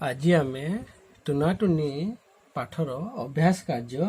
आज आम टुनाटुनी पाठर अभ्यास कार्य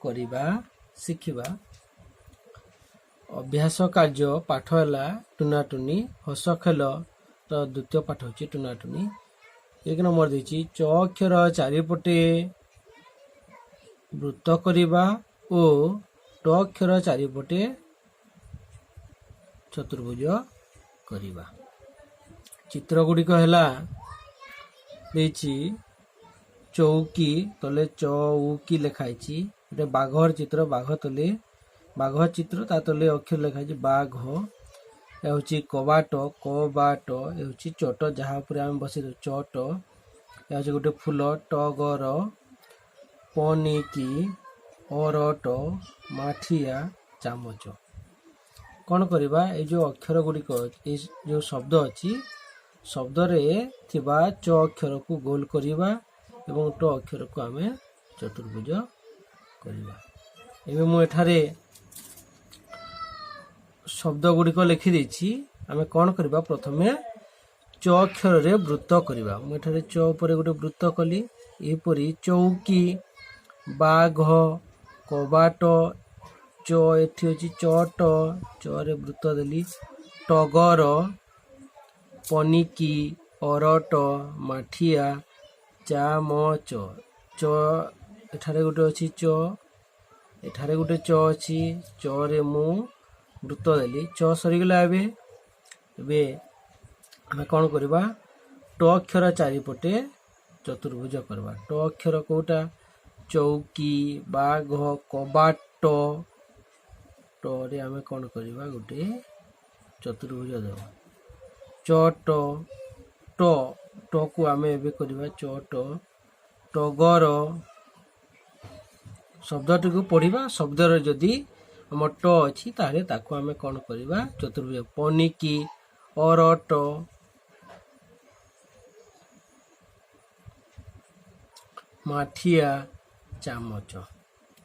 करिबा शिखिबा। अभ्यास कार्य पाठ है टुनाटुनी हस खेल तो द्वितीय पाठ होची टुनाटुनी। एक नंबर देची च अक्षर चारिपटे वृत्त करिबा ओ ट अक्षर चारिपटे चतुर्भुज करिबा। चित्र गुड़िक है देची चौकी तले चौकी लिखाई गोटे बाघर चित्र बाघ तले बाघ चित्र ता तले अक्षर लिखाई बाघ। ये कबाट कबाट ये चट जहाँ आम बस चट। ये गोटे फूल टगर पनिकी अरट माठिया चामच। कौन करवा ये जो अक्षर गुड़िक जो शब्द अच्छी शब्द रे थिबा च अक्षर को गोल करिबा एवं ट अक्षर को आमे चतुर्भुज करिबा। एबे मु एठारे शब्द गुड़िक लिखि देछि। आमे कौन करबा प्रथमे च अक्षर रे वृत्त करबा। मु एठारे च ऊपर गोटे वृत्त कली एपरी चौकी बाघ कबाट च एठी अछि चट च रे वृत्त देली टगर पनिकी अरट माठिया चामच। च एठारे गोटे अच्छी च एठारे गोटे च अच्छी च रे मु वृत्त देली च सरीगला। एबे आमे कौन करबा ट अक्षर चारिपटे चतुर्भुज करबा। ट अक्षर कोटा चौकी बाघ कबाट ट रे आमे कौन करबा गोटे चतुर्भुज देबा। चट ट ट को आमे एबे करबा चट टगर शब्दटी को पढ़िबा। शब्द रे जदी हम ट अछि तारे ताको आमे कोन करबा चतुर्भुज। पनिकी अरट माठिया चामच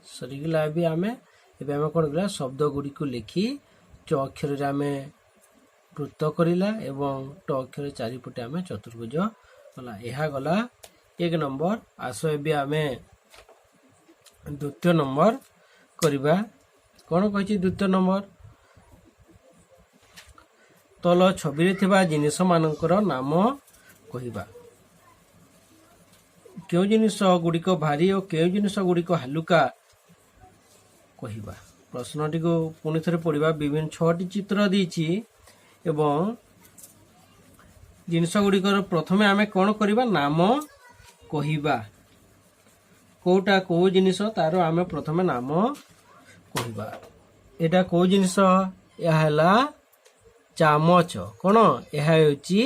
सरीगला। भी आमे एबे आमे कोन करला शब्द गुडी को लिखि च अक्षर रे आमे वृत्त करिला एवं ट अक्षर चारिपटे आमे चतुर्भुज कला। यह गला एक नंबर। आस ए आमे द्वितीय नंबर करिबा। कौन कहि द्वितीय नंबर तल छवि रे थिबा जिनिस मानकर नाम कहिबा। केउ जिनिस गुड़िक भारी और केउ जिनिस गुड़िक हालुका कहिबा। प्रश्नटी को पुनि थरे पढ़िबा। विभिन्न 6टी चित्र दीची एवं जिनिस गुड़िकर प्रथमे आमे कौन करबा नाम कहिबा। कोटा को जिनिस तारो आमे प्रथमे नाम कहिबा। एटा को जिनिस या हला चामच। कोन यह होची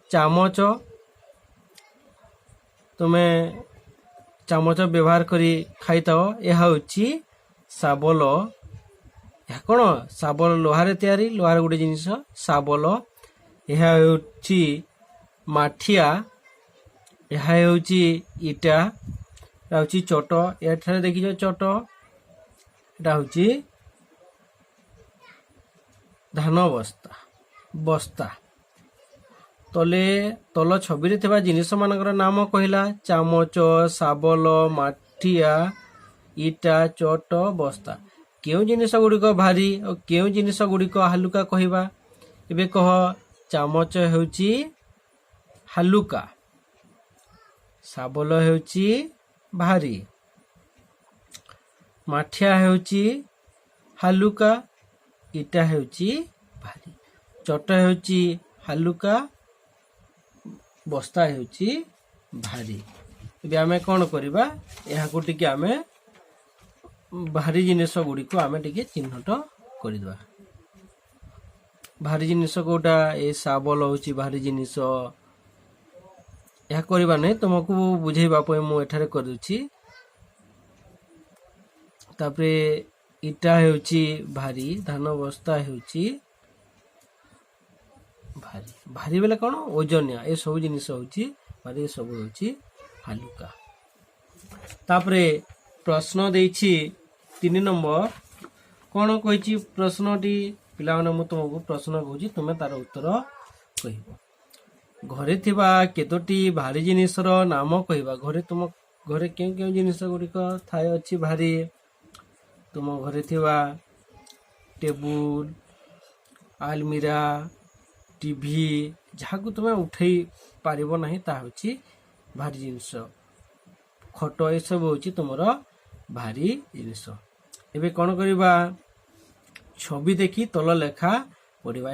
चामच। तुमे चामच व्यवहार करी खाइताओ। यह होची साबल। यह कोन साबल लोहारे तैयारी लोहार गुटे जिनिस साबल। यह होची माठिया। यह होची इटा। यह होची चट। एठारे देखिजो चट एटा होची धान बस्ता बस्ता। तले तल छवि रे थिबा जिनिस मानकर नाम कहिला चामच साबल माठिया इटा चट बस्ता। केउ जिनिस गुड़िक भारी और केउ जिनिस गुड़िक हालुका कहिबा। एबे कह चामच हेउची हालुका साबल हेउची भारी माठिया हेउची हालुका इटा हेउची भारी चट हेउची हालुका बस्ता हेउची भारी। एबे आमे कोन करबा एहा को टिके आमे भारी जिनिस गुड़िक आमे टिके चिन्हट करदबा। भारी जिनिस कोटा ए साबल होची भारी जिनिस। यह करबा नै तुमको बुझेबा पय मु एठारे कर दुची। तापरे इटा हेउची भारी धान बस्ता हेउची भारी। भारी बेले कोन ओजनिया ए सब जिनिस होची भारी ए सब होची हालुका। तापरे प्रश्न देछि 3 नंबर। कौन कही प्रश्नटी पिला माने मु तुमको प्रश्न कहूची तुमे तार उत्तर कहबो। ଘରେ ଥିବା କେତୋଟି ଭାରି ଜିନିଷର ନାମ କହିବା। ତୁମ ଘରେ କେଉଁ କେଉଁ ଜିନିଷ ଗୁଡ଼ିକ ଥାଏ ଅଛି ଭାରି? ତୁମ ଘରେ ଥିବା ଟେବୁଲ, ଆଲମିରା, ଟିଭି, ଯାହାକୁ ତୁମେ ଉଠେଇ ପାରିବ ନାହିଁ ତାହା ହେଉଛି ଭାରି ଜିନିଷ। ଖଟ, ଏସବୁ ହେଉଛି ତୁମର ଭାରି ଜିନିଷ। ଏବେ କ'ଣ କରିବା? ଛବି ଦେଖି ତଳ ଲେଖା ପଢ଼ିବା।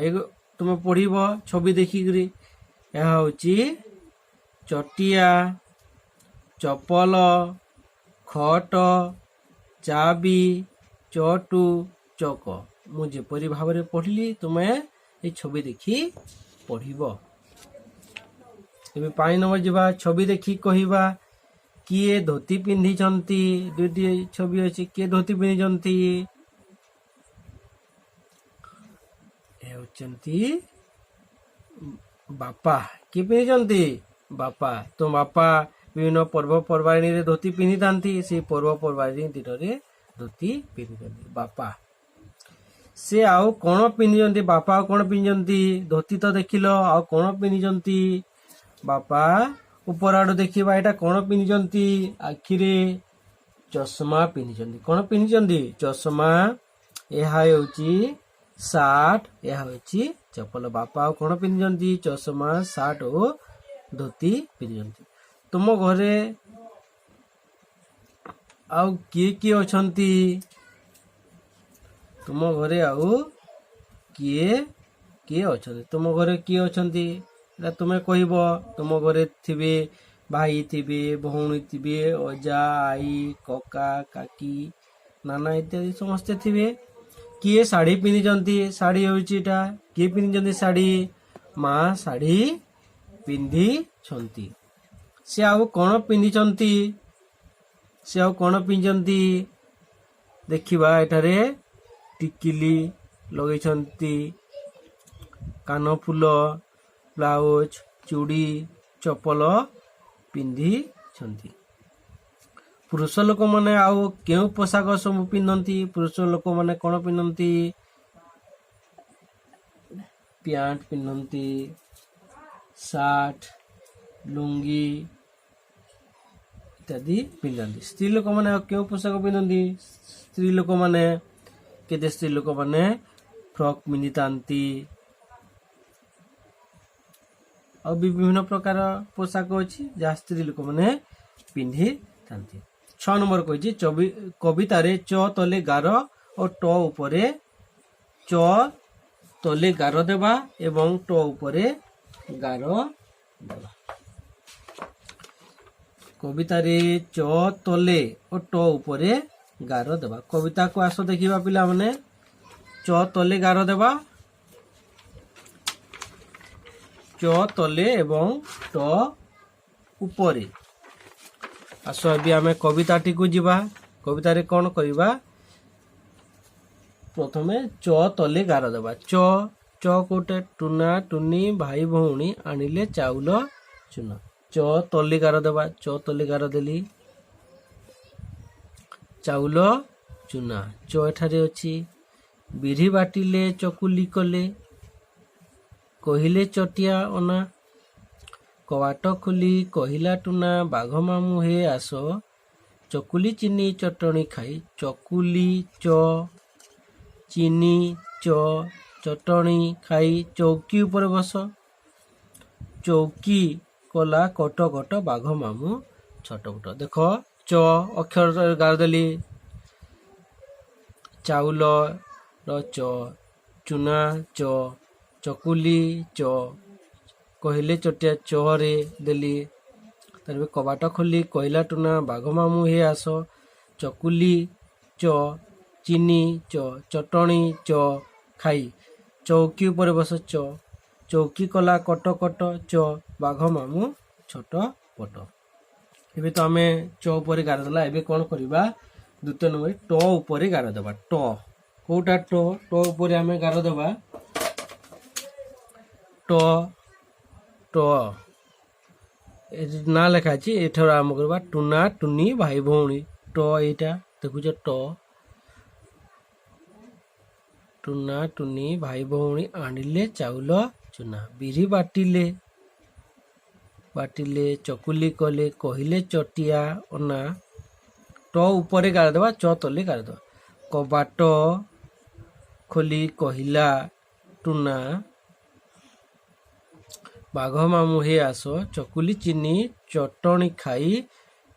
ତୁମେ ପଢ଼ିବ ଛବି ଦେଖିକିରି। ଏହା ହେଉଛି ଚଟିଆ, ଚପଲ, ଖଟ, ଚାବି, ଚଟୁ, ଚକ। ମୁଁ ଯେପରି ଭାବରେ ପଢ଼ିଲି ତୁମେ এই ছবি ଦେଖି ପଢ଼ିବ। ଏବେ 5 ନମ୍ବର ଯିବା। ଛବି ଦେଖି କହିବା କିଏ ଧୋତି ପିନ୍ଧିଛନ୍ତି? ଦୁଇଟି ଛବି ଅଛି। କିଏ ଧୋତି ପିନ୍ଧିଛନ୍ତି? ହେଉଛନ୍ତି ବାପା। କିଏ ପିନ୍ଧିଛନ୍ତି? ବାପା। ତ ବାପା ବିଭିନ୍ନ ପର୍ବପର୍ବାଣୀରେ ଧୋତି ପିନ୍ଧିଥାନ୍ତି। ସେଇ ପର୍ବପର୍ବାଣୀ ଦିନରେ ଧୋତି ପିନ୍ଧିଥାନ୍ତି ବାପା। ସେ ଆଉ କ'ଣ ପିନ୍ଧିଛନ୍ତି? ବାପା ଆଉ କ'ଣ ପିନ୍ଧିଛନ୍ତି? ଧୋତି ତ ଦେଖିଲ, ଆଉ କ'ଣ ପିନ୍ଧିଛନ୍ତି? ବାପା ଉପର ଆଡ଼ୁ ଦେଖିବା। ଏଇଟା କ'ଣ ପିନ୍ଧିଛନ୍ତି? ଆଖିରେ ଚଷମା ପିନ୍ଧିଛନ୍ତି। କ'ଣ ପିନ୍ଧିଛନ୍ତି? ଚଷମା। ଏହା ହେଉଛି ସାର୍ଟ, ଏହା ହେଉଛି ଚପଲ। ବାପା ଆଉ କ'ଣ ପିନ୍ଧିଛନ୍ତି? ଚଷମା, ସାର୍ଟ ଓ ଧୋତି ପିନ୍ଧିଛନ୍ତି। ତୁମ ଘରେ ଆଉ କିଏ କିଏ ଅଛନ୍ତି? ତୁମ ଘରେ ଆଉ କିଏ କିଏ ଅଛନ୍ତି? ତୁମ ଘରେ କିଏ ଅଛନ୍ତି ଏଟା ତୁମେ କହିବ। ତୁମ ଘରେ ଥିବେ ଭାଇ ଥିବେ, ଭଉଣୀ ଥିବେ, ଅଜା, ଆଈ, କକା, କାକି, ନାନା ଇତ୍ୟାଦି ସମସ୍ତେ ଥିବେ। କିଏ ଶାଢ଼ୀ ପିନ୍ଧିଛନ୍ତି? ଶାଢ଼ୀ ହେଉଛି ଏଇଟା। କିଏ ପିନ୍ଧିଛନ୍ତି ଶାଢ଼ୀ? ମା ଶାଢ଼ୀ ପିନ୍ଧିଛନ୍ତି। ସେ ଆଉ କ'ଣ ପିନ୍ଧିଛନ୍ତି? ସେ ଆଉ କ'ଣ ପିନ୍ଧିଛନ୍ତି? ଦେଖିବା ଏଠାରେ ଟିକିଲି ଲଗେଇଛନ୍ତି, କାନଫୁଲ, ବ୍ଲାଉଜ, ଚୁଡ଼ି, ଚପଲ ପିନ୍ଧିଛନ୍ତି। ପୁରୁଷ ଲୋକମାନେ ଆଉ କେଉଁ ପୋଷାକ ସବୁ ପିନ୍ଧନ୍ତି? ପୁରୁଷ ଲୋକମାନେ କ'ଣ ପିନ୍ଧନ୍ତି? ପ୍ୟାଣ୍ଟ ପିନ୍ଧନ୍ତି, ସାର୍ଟ, ଲୁଙ୍ଗି ଇତ୍ୟାଦି ପିନ୍ଧନ୍ତି। ସ୍ତ୍ରୀ ଲୋକମାନେ ଆଉ କେଉଁ ପୋଷାକ ପିନ୍ଧନ୍ତି? ସ୍ତ୍ରୀ ଲୋକମାନେ କେତେ ସ୍ତ୍ରୀ ଲୋକମାନେ ଫ୍ରକ୍ ପିନ୍ଧିଥାନ୍ତି। ଆଉ ବିଭିନ୍ନ ପ୍ରକାର ପୋଷାକ ଅଛି ଯାହା ସ୍ତ୍ରୀ ଲୋକମାନେ ପିନ୍ଧିଥାନ୍ତି। 6 ନମ୍ବର କହିଛି କବିତାରେ ଚ ତଲେ ଗାର ଓ ଟ ଉପରେ ଚ ତଲେ ଗାର ଦେବା ଏବଂ ଟ ଉପରେ ଗାର ଦେବା। କବିତାରେ ଚ ତଲେ ଓ ଟ ଉପରେ ଗାର ଦେବା। କବିତାକୁ ଆସ ଦେଖିବା ପିଲାମାନେ। ଚ ତଲେ ଗାର ଦେବା। ଚ ତଲେ ଏବଂ ଟ ଉପରେ। ଆସ ଏବେ ଆମେ କବିତାଟିକୁ ଯିବା। କବିତାରେ କ'ଣ କରିବା? ପ୍ରଥମେ ଚ ତଲେ ଗାର ଦେବା। ଚ କୋଟେ? ଟୁନା ଟୁନି ଭାଇ ଭଉଣୀ ଆଣିଲେ ଚାଉଳ ଚୁନା। ଚ ତଲେ ଗାର ଦେବା। ଚ ତଲେ ଗାର ଦେଲି। ଚାଉଳ ଚୁନା। ଚ ଏଠାରେ ଅଛି। ବିରି ବାଟିଲେ ଚକୁଲି କଲେ, କହିଲେ ଚଟିଆ ଅନା। କବାଟ ଖୋଲି କହିଲା ଟୁନା, ବାଘ ମାମୁଁ ହେ ଆସ, ଚକୁଲି ଚିନି ଚଟଣି ଖାଇ। ଚକୁଲି ଚ, ଚିନି ଚ, ଚଟଣି ଖାଇ ଚୌକି ଉପରେ ବସ। ଚୌକି କଲା କଟ କଟ, ବାଘ ମାମୁଁ ଛଟ ପଟ। ଦେଖ ଚ ଅକ୍ଷର ଗାର ଦେଲି। ଚାଉଳ ର ଚ, ଚୁନା ଚ, ଚକୁଲି ଚ, କହିଲେ ଚଟିଆ ଚରେ ଦେଲି। ତାପରେ କବାଟ ଖୋଲି କହିଲା ଟୁନା, ବାଘ ମାମୁଁ ହେ ଆସ, ଚକୁଲି ଚ, ଚିନି ଚ, ଚଟଣି ଚ ଖାଇ ଚୌକି ଉପରେ ବସ। ଚ ଚୌକି କଲା କଟ କଟ ଚ, ବାଘ ମାମୁଁ ଛୋଟ ପଟ। ଏବେ ତ ଆମେ ଚ ଉପରେ ଗାର ଦେଲା। ଏବେ କ'ଣ କରିବା? ଦ୍ୱିତୀୟ ନମ୍ବର ଟ ଉପରେ ଗାର ଦେବା। ଟ କୋଉଟା? ଟ ଉପରେ ଆମେ ଗାର ଦେବା। ଟ ନା ଲେଖା ଅଛି। ଏଠାରୁ ଆରମ୍ଭ କରିବା। ଟୁନା ଟୁନି ଭାଇ ଭଉଣୀ। ଟ ଏଇଟା ଦେଖୁଛ ଟ। ଟୁନା ଟୁନି ଭାଇ ଭଉଣୀ ଆଣିଲେ ଚାଉଳ ଚୁନା। ବିରି ବାଟିଲେ ବାଟିଲେ ଚକୁଲି କଲେ କହିଲେ ଚଟିଆ ଅନା ଟ ଉପରେ ଗାଳିଦେବା ଚ ତଲେ ଗାଳିଦେବା। କବାଟ ଖୋଲି କହିଲା ଟୁନା ବାଘ ମାମୁଁ ହେ ଆସ ଚକୁଲି ଚିନି ଚଟଣି ଖାଇ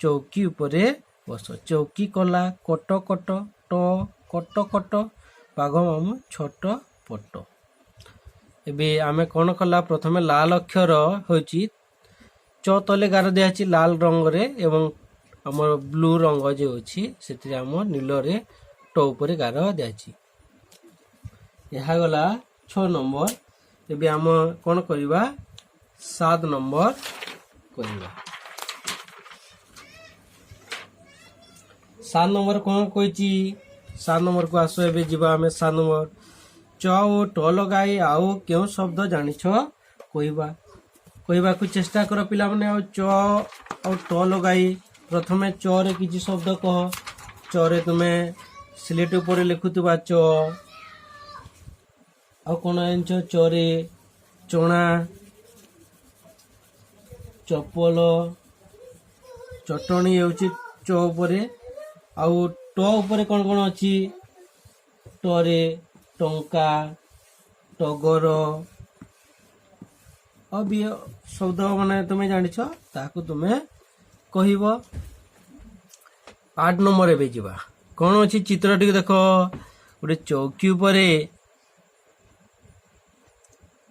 ଚୌକି ଉପରେ ବସ। ଚୌକି କଲା କଟ କଟ ଟ କଟ କଟ ବାଘ ମାମୁଁ ଛୋଟ ପଟ। ଏବେ ଆମେ କ'ଣ କଲା ପ୍ରଥମେ ଲାଲ ଅକ୍ଷର ହେଉଛି ଚ ତଲେ ଗାର ଦିଆହେଇଛି ଲାଲ ରଙ୍ଗରେ ଏବଂ ଆମର ବ୍ଲୁ ରଙ୍ଗ ଯେ ଅଛି ସେଥିରେ ଆମ ନୀଳରେ ଟ ଉପରେ ଗାର ଦିଆହେଇଛି। ଏହା ଗଲା 6 ନମ୍ବର। ଏବେ ଆମ କ'ଣ କରିବା 7 ନମ୍ବର କରିବା। 7 ନମ୍ବର କ'ଣ କହିଛି 7 ନମ୍ବରକୁ ଆସ ଏବେ ଯିବା ଆମେ 7 ନମ୍ବର। ଚ ଓ ଟ ଲଗାଇ ଆଉ କେଉଁ ଶବ୍ଦ ଜାଣିଛ କହିବାକୁ ଚେଷ୍ଟା କର ପିଲାମାନେ। ଆଉ ଚ ଆଉ ଟ ଲଗାଇ ପ୍ରଥମେ ଚ ରେ କିଛି ଶବ୍ଦ କହ। ଚ ରେ ତୁମେ ସ୍ଲେଟ ଉପରେ ଲେଖୁଥିବା ଚ। ଆଉ କ'ଣ ଜାଣିଛ ଚ ରେ ଚଣା ଚପଲ ଚଟଣି ହେଉଛି ଚ ଉପରେ। ଆଉ ଟ ଉପରେ କ'ଣ କ'ଣ ଅଛି ଟ ରେ ଟଙ୍କା ଟଗର ଆଉ ବି ଶବ୍ଦ ମାନେ ତୁମେ ଜାଣିଛ ତାହାକୁ ତୁମେ କହିବ। 8 ନମ୍ବର ଏବେ ଯିବା। କ'ଣ ଅଛି ଚିତ୍ର ଟିକେ ଦେଖ। ଗୋଟେ ଚୌକି ଉପରେ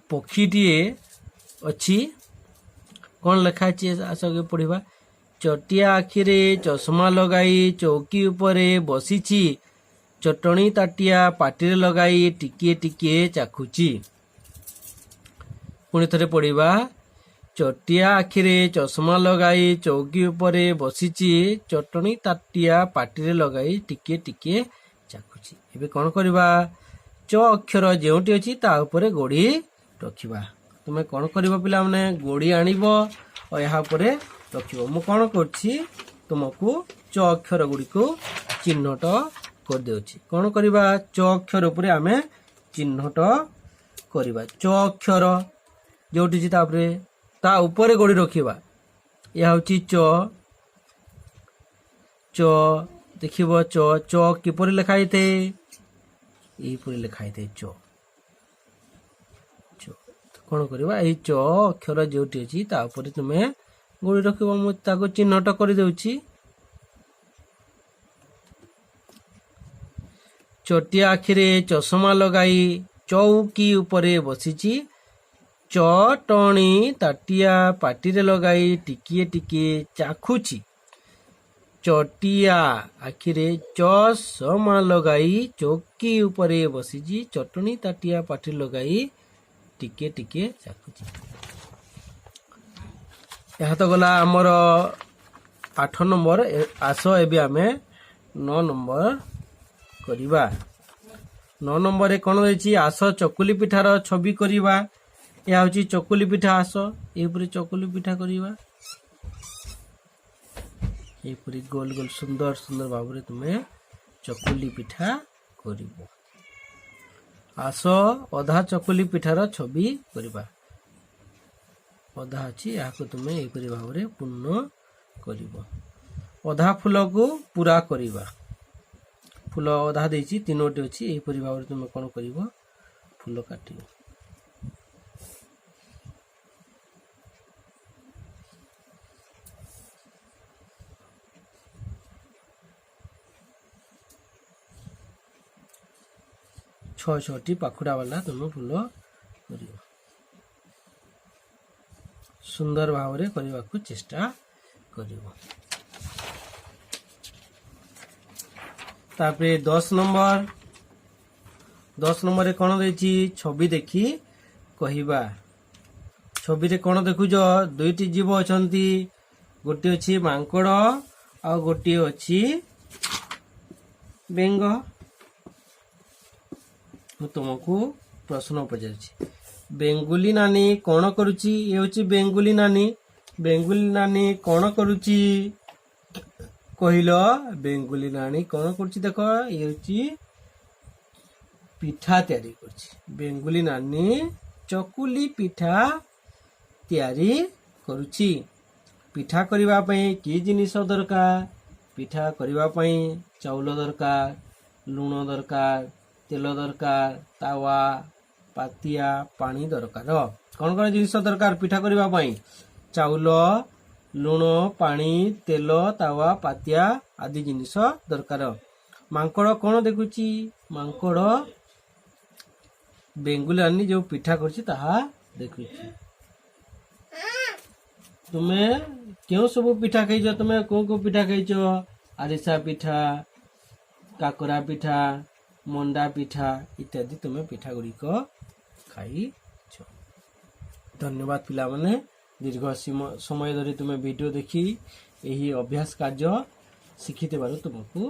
ପକ୍ଷୀଟିଏ ଅଛି। କ'ଣ ଲେଖା ଅଛି ଆସକେ ପଢ଼ିବା। ଚଟିଆ ଆଖିରେ ଚଷମା ଲଗାଇ ଚୌକି ଉପରେ ବସିଛି ଚଟଣି ତାଟିଆ ପାଟିରେ ଲଗାଇ ଟିକିଏ ଟିକିଏ ଚାଖୁଛି। ପୁଣି ଥରେ ପଢ଼ିବା। ଚଟିଆ ଆଖିରେ ଚଷମା ଲଗାଇ ଚୌକି ଉପରେ ବସିଛି ଚଟଣି ତାଟିଆ ପାଟିରେ ଲଗାଇ ଟିକିଏ ଟିକିଏ ଚାଖୁଛି। ଏବେ କ'ଣ କରିବା ଚ ଅକ୍ଷର ଯେଉଁଠି ଅଛି ତା ଉପରେ ଗୋଡ଼ି ରଖିବା। ତୁମେ କ'ଣ କରିବ ପିଲାମାନେ ଗୋଡ଼ି ଆଣିବ ଓ ଏହା ଉପରେ ରଖିବ। ମୁଁ କ'ଣ କରୁଛି ତୁମକୁ ଚ ଅକ୍ଷର ଗୁଡ଼ିକୁ ଚିହ୍ନଟ କରିଦେଉଛି। କ'ଣ କରିବା ଚ ଅକ୍ଷର ଉପରେ ଆମେ ଚିହ୍ନଟ କରିବା। ଚ ଅକ୍ଷର ଯେଉଁଠି ଅଛି ତାପରେ ତା ଉପରେ ଗୋଡ଼ି ରଖିବା। ଏହା ହେଉଛି ଚ। ଚ ଦେଖିବ ଚ ଚ କିପରି ଲେଖା ହେଇଥାଏ ଏହିପରି ଲେଖା ହେଇଥାଏ ଚ। କ'ଣ କରିବା ଏଇ ଚ ଅକ୍ଷର ଯେଉଁଠି ଅଛି ତା ଉପରେ ତୁମେ ଗୋଡ଼ି ରଖିବ। ମୁଁ ତାକୁ ଚିହ୍ନଟ କରିଦେଉଛି। ଚଟିଆ ଆଖିରେ ଚଷମା ଲଗାଇ ଚୌକି ଉପରେ ବସିଛି ଚଟଣି ତାଟିଆ ପାଟିରେ ଲଗାଇ ଟିକିଏ ଟିକିଏ ଚାଖୁଛି। ଚଟିଆ ଆଖିରେ ଚଷମା ଲଗାଇ ଚୌକି ଉପରେ ବସିଛି ଚଟଣି ତାଟିଆ ପାଟିରେ ଲଗାଇ ଟିକିଏ ଟିକିଏ ଚାଖୁଛି। ଏହା ତ ଗଲା ଆମର 8 ନମ୍ବର। ଆସ ଏବେ ଆମେ 9 ନମ୍ବର କରିବା। 9 ନମ୍ବରରେ କ'ଣ ରହିଛି ଆସ ଚକୁଲି ପିଠାର ଛବି କରିବା। ଏହା ହେଉଛି ଚକୁଲି ପିଠା। ଆସ ଏହିପରି ଚକୁଲି ପିଠା କରିବା। ଏହିପରି ଗୋଲ ଗୋଲ ସୁନ୍ଦର ସୁନ୍ଦର ଭାବରେ ତୁମେ ଚକୁଲି ପିଠା କରିବ। ଆସ ଅଧା ଚକୁଲି ପିଠାର ଛବି କରିବା। ଅଧା ଅଛି ଏହାକୁ ତୁମେ ଏହିପରି ଭାବରେ ପୂର୍ଣ୍ଣ କରିବ। ଅଧା ଫୁଲକୁ ପୁରା କରିବା। ଫୁଲ ଅଧା ଦେଇଛି 3ଟି ଅଛି। ଏହିପରି ଭାବରେ ତୁମେ କ'ଣ କରିବ ଫୁଲ କାଟିବ। ଛଅଟି ପାଖୁଡ଼ା ବାଲା ତୁମେ ଫୁଲ କରିବ। ସୁନ୍ଦର ଭାବରେ କରିବାକୁ ଚେଷ୍ଟା କରିବ। ତାପରେ 10 ନମ୍ବର। 10 ନମ୍ବରରେ କ'ଣ ଦେଇଛି ଛବି ଦେଖି କହିବା। ଛବିରେ କ'ଣ ଦେଖୁଛ 2ଟି ଜୀବ ଅଛନ୍ତି। ଗୋଟିଏ ଅଛି ମାଙ୍କଡ଼ ଆଉ ଗୋଟିଏ ଅଛି ବେଙ୍ଗ। ମୁଁ ତୁମକୁ ପ୍ରଶ୍ନ ପଚାରୁଛି ବେଙ୍ଗୁଲି ନାନୀ କ'ଣ କରୁଛି? ଏ ହେଉଛି ବେଙ୍ଗୁଲି ନାନୀ। ବେଙ୍ଗୁଲି ନାନୀ କ'ଣ କରୁଛି କହିଲ? ବେଙ୍ଗୁଲି ନାନୀ କ'ଣ କରୁଛି ଦେଖ ଏ ହେଉଛି ପିଠା ତିଆରି କରୁଛି। ବେଙ୍ଗୁଲି ନାନୀ ଚକୁଲି ପିଠା ତିଆରି କରୁଛି। ପିଠା କରିବା ପାଇଁ କି ଜିନିଷ ଦରକାର? ପିଠା କରିବା ପାଇଁ ଚାଉଳ ଦରକାର, ଲୁଣ ଦରକାର, ତେଲ ଦରକାର, ତାୱା, ପାତିଆ, ପାଣି ଦରକାର। କ'ଣ କ'ଣ ଜିନିଷ ଦରକାର ପିଠା କରିବା ପାଇଁ? ଚାଉଳ, ଲୁଣ, ପାଣି, ତେଲ, ତାୱା, ପାତିଆ ଆଦି ଜିନିଷ ଦରକାର। ମାଙ୍କଡ଼ କ'ଣ ଦେଖୁଛି? ମାଙ୍କଡ଼ ବେଙ୍ଗୁଲାନି ଯେଉଁ ପିଠା କରୁଛି ତାହା ଦେଖୁଛି। ତୁମେ କେଉଁ ସବୁ ପିଠା ଖାଇଛ? ତୁମେ କୋଉ ପିଠା ଖାଇଛ? ଆରିସା ପିଠା, କାକରା ପିଠା, ମଣ୍ଡା ପିଠା ଇତ୍ୟାଦି ତୁମେ ପିଠା ଗୁଡ଼ିକ ଖାଇଛ। ଧନ୍ୟବାଦ ପିଲାମାନେ। ଦୀର୍ଘ ସମୟ ଧରି ତୁମେ ଭିଡ଼ିଓ ଦେଖି ଏହି ଅଭ୍ୟାସ କାର୍ଯ୍ୟ ଶିଖିଥିବାରୁ ତୁମକୁ